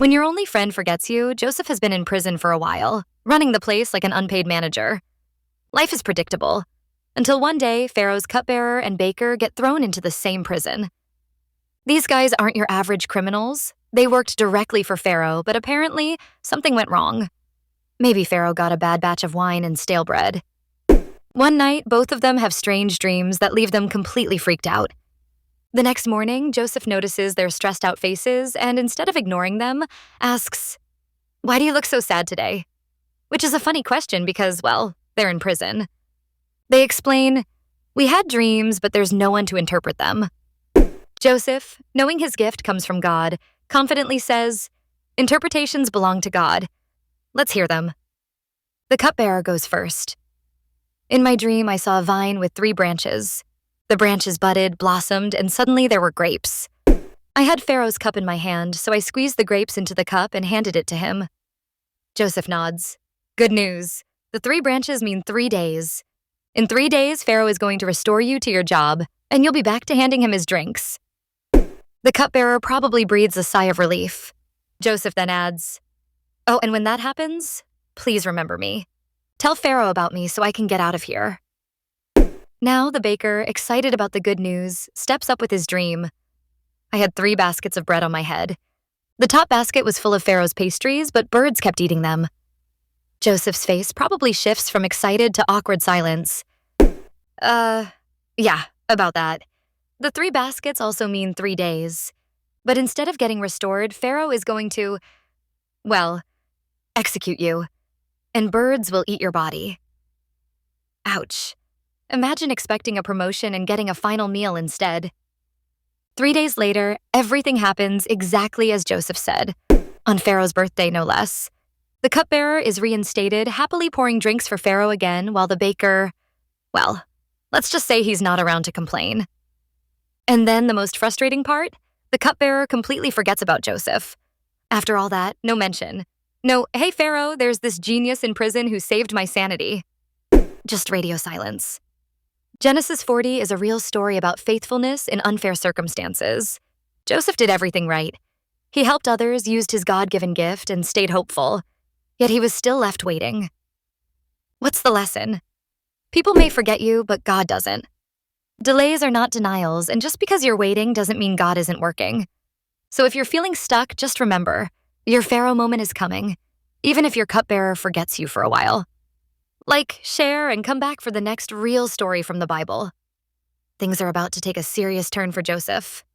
When your only friend forgets you, Joseph has been in prison for a while, running the place like an unpaid manager. Life is predictable, until one day Pharaoh's cupbearer and baker get thrown into the same prison. These guys aren't your average criminals. They worked directly for Pharaoh, but apparently something went wrong. Maybe Pharaoh got a bad batch of wine and stale bread. One night, both of them have strange dreams that leave them completely freaked out. The next morning, Joseph notices their stressed out faces and instead of ignoring them, asks, "Why do you look so sad today?" Which is a funny question because, well, they're in prison. They explain, "We had dreams, but there's no one to interpret them." Joseph, knowing his gift comes from God, confidently says, "Interpretations belong to God. Let's hear them." The cupbearer goes first. "In my dream, I saw a vine with 3 branches. The branches budded, blossomed, and suddenly there were grapes. I had Pharaoh's cup in my hand, so I squeezed the grapes into the cup and handed it to him." Joseph nods. "Good news. The 3 branches mean 3 days. In 3 days, Pharaoh is going to restore you to your job, and you'll be back to handing him his drinks." The cupbearer probably breathes a sigh of relief. Joseph then adds, "Oh, and when that happens, please remember me. Tell Pharaoh about me so I can get out of here." Now the baker, excited about the good news, steps up with his dream. "I had 3 baskets of bread on my head. The top basket was full of Pharaoh's pastries, but birds kept eating them." Joseph's face probably shifts from excited to awkward silence. Yeah, about that. The 3 baskets also mean 3 days. But instead of getting restored, Pharaoh is going to, well, execute you. And birds will eat your body." Ouch. Imagine expecting a promotion and getting a final meal instead. 3 days later, everything happens exactly as Joseph said, on Pharaoh's birthday no less. The cupbearer is reinstated, happily pouring drinks for Pharaoh again, while the baker, well, let's just say he's not around to complain. And then the most frustrating part, the cupbearer completely forgets about Joseph. After all that, no mention. No, "Hey Pharaoh, there's this genius in prison who saved my sanity." Just radio silence. Genesis 40 is a real story about faithfulness in unfair circumstances. Joseph did everything right. He helped others, used his God-given gift, and stayed hopeful. Yet he was still left waiting. What's the lesson? People may forget you, but God doesn't. Delays are not denials, and just because you're waiting doesn't mean God isn't working. So if you're feeling stuck, just remember, your Pharaoh moment is coming, even if your cupbearer forgets you for a while. Like, share, and come back for the next real story from the Bible. Things are about to take a serious turn for Joseph.